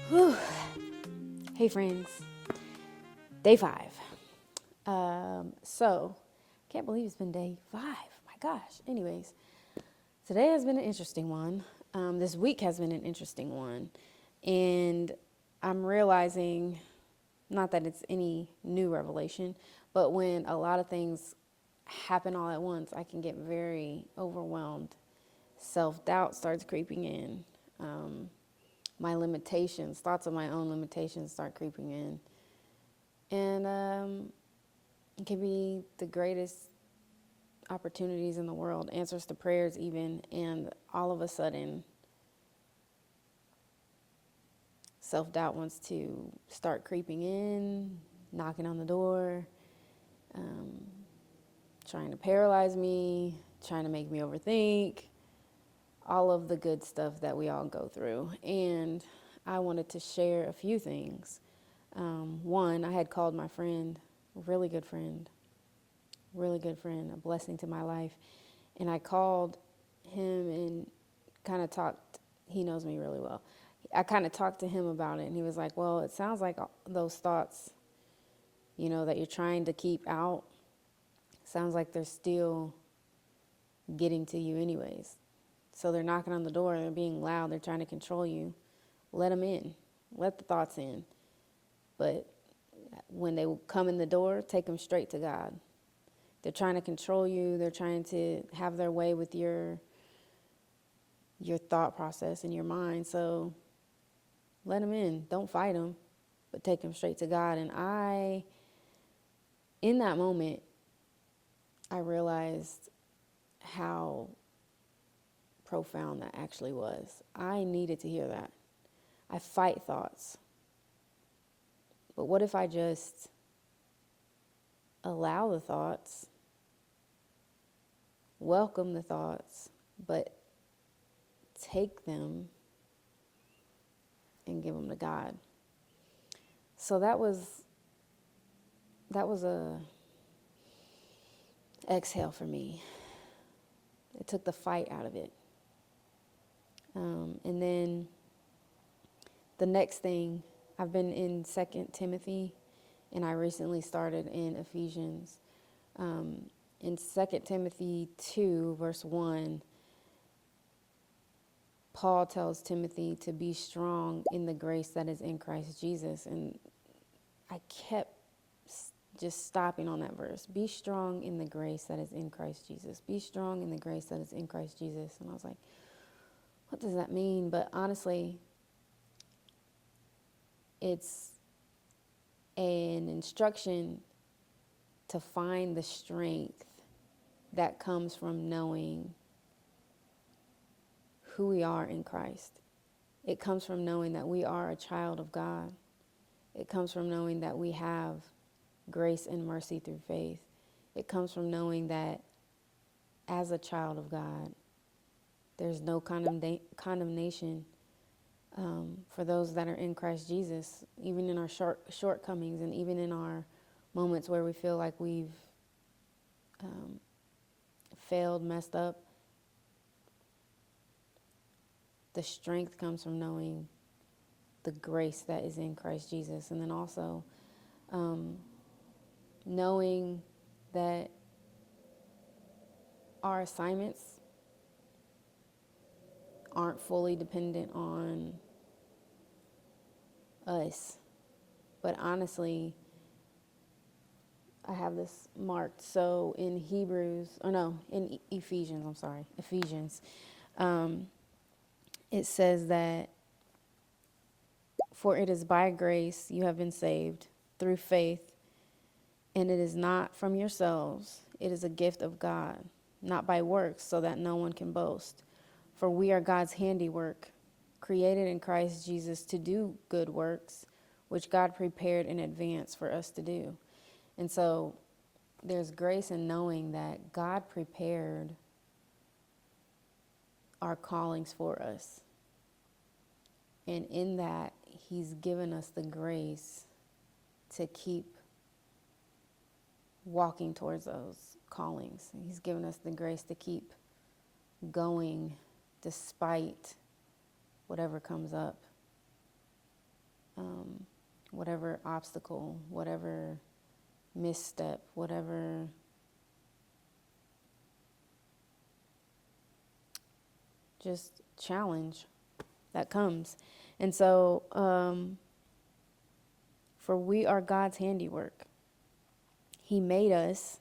Whew. Hey friends, day 5. Can't believe it's been day 5. My gosh. Anyways, today has been an interesting one. This week has been an interesting one. And I'm realizing, not that it's any new revelation, but when a lot of things happen all at once, I can get very overwhelmed. Self-doubt starts creeping in. My limitations, thoughts of my own limitations start creeping in. And it can be the greatest opportunities in the world, answers to prayers even, and all of a sudden, self-doubt wants to start creeping in, knocking on the door, trying to paralyze me, trying to make me overthink, all of the good stuff that we all go through. And I wanted to share a few things. One, I had called my friend, really good friend, a blessing to my life. And I called him and kind of talked, he knows me really well. I kind of talked to him about it, and he was like, well, it sounds like those thoughts, that you're trying to keep out, sounds like they're still getting to you anyways. So they're knocking on the door, they're being loud, they're trying to control you. Let them in, let the thoughts in. But when they come in the door, take them straight to God. They're trying to control you. They're trying to have their way with your thought process and your mind. So let them in. Don't fight them, but take them straight to God. And in that moment, I realized how profound that actually was. I needed to hear that. I fight thoughts. But what if I just allow the thoughts, welcome the thoughts, but take them and give them to God? So that was a exhale for me. It took the fight out of it. And then the next thing, I've been in 2 Timothy, and I recently started in Ephesians. In 2 Timothy 2, verse 1, Paul tells Timothy to be strong in the grace that is in Christ Jesus. And I kept just stopping on that verse. Be strong in the grace that is in Christ Jesus. Be strong in the grace that is in Christ Jesus. And I was like, what does that mean? But honestly, it's an instruction to find the strength that comes from knowing who we are in Christ. It comes from knowing that we are a child of God. It comes from knowing that we have grace and mercy through faith. It comes from knowing that as a child of God, there's no condemnation for those that are in Christ Jesus, even in our shortcomings and even in our moments where we feel like we've failed, messed up. The strength comes from knowing the grace that is in Christ Jesus. And then also knowing that our assignments aren't fully dependent on us. But honestly, I have this marked. So in Ephesians, it says that, for it is by grace you have been saved through faith, and it is not from yourselves, it is a gift of God, not by works, so that no one can boast. For we are God's handiwork, created in Christ Jesus to do good works, which God prepared in advance for us to do. And so there's grace in knowing that God prepared our callings for us. And in that, He's given us the grace to keep walking towards those callings. He's given us the grace to keep going despite whatever comes up. whatever obstacle, whatever misstep, whatever just challenge that comes. And so, for we are God's handiwork. He made us,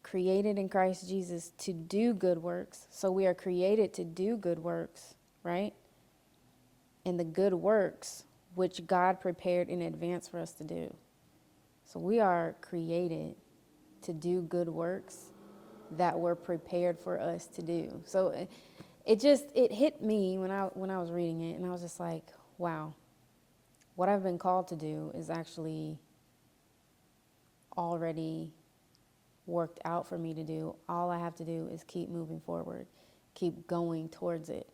created in Christ Jesus to do good works. So we are created to do good works, right? And the good works which God prepared in advance for us to do. So we are created to do good works that were prepared for us to do. So it hit me when I was reading it, and I was just like, wow, what I've been called to do is actually already worked out for me to do. All I have to do is keep moving forward, keep going towards it.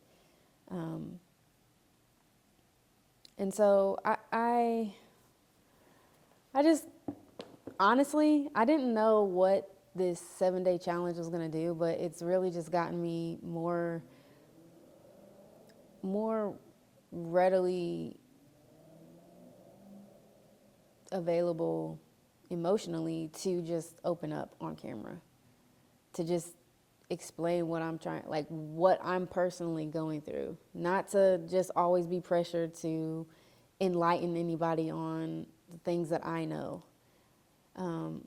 And so I just, honestly, I didn't know what this 7-day challenge was going to do, but it's really just gotten me more readily available emotionally to just open up on camera, to just explain what I'm trying, like what I'm personally going through, not to just always be pressured to enlighten anybody on the things that I know.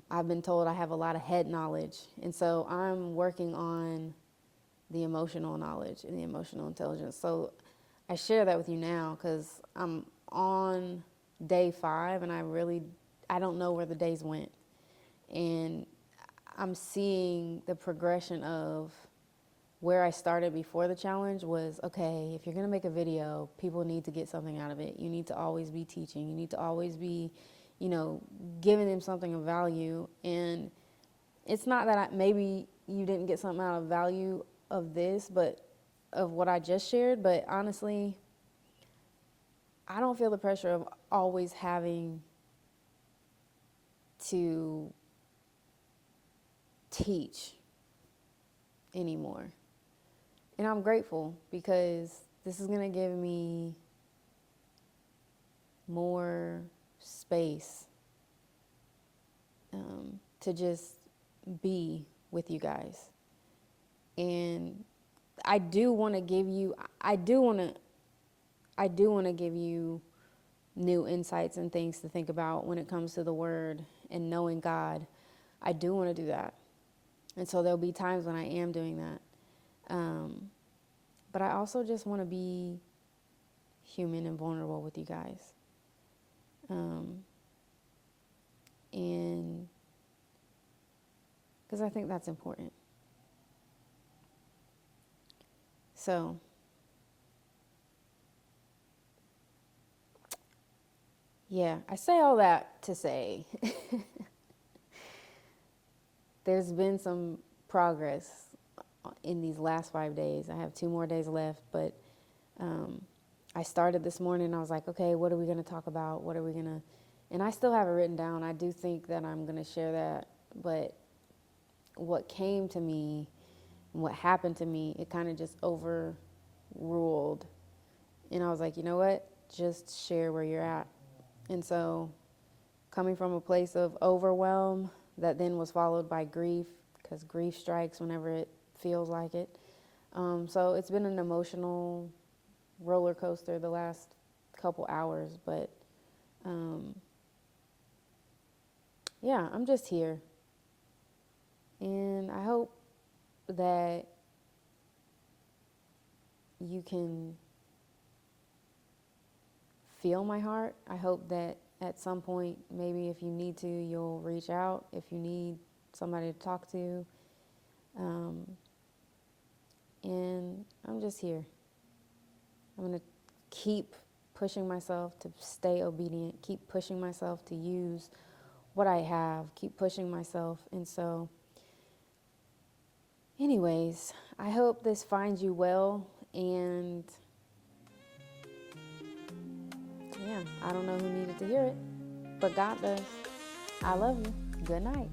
I've been told I have a lot of head knowledge, and so I'm working on the emotional knowledge and the emotional intelligence. So I share that with you now because I'm on day 5, and I don't know where the days went. And I'm seeing the progression of where I started before the challenge was, okay, if you're going to make a video, people need to get something out of it. You need to always be teaching. You need to always be, giving them something of value. And it's not that maybe you didn't get something out of value of this, but of what I just shared. But honestly, I don't feel the pressure of always having to teach anymore. And I'm grateful because this is going to give me more space to just be with you guys. And I do want to give you new insights and things to think about when it comes to the word and knowing God. I do want to do that. And so there'll be times when I am doing that. But I also just want to be human and vulnerable with you guys. And because I think that's important. So, yeah, I say all that to say there's been some progress in these last 5 days. I have 2 more days left, but I started this morning. I was like, okay, what are we going to talk about? And I still have it written down. I do think that I'm going to share that, but what came to me and what happened to me, it kind of just overruled. And I was like, you know what? Just share where you're at. And so coming from a place of overwhelm that then was followed by grief, because grief strikes whenever it feels like it. So it's been an emotional roller coaster the last couple hours, but yeah, I'm just here. And I hope that you can feel my heart. I hope that at some point, maybe if you need to, you'll reach out if you need somebody to talk to. And I'm just here. I'm going to keep pushing myself to stay obedient, keep pushing myself to use what I have, keep pushing myself. And so, anyways, I hope this finds you well. And yeah, I don't know who needed to hear it, but God does. I love you. Good night.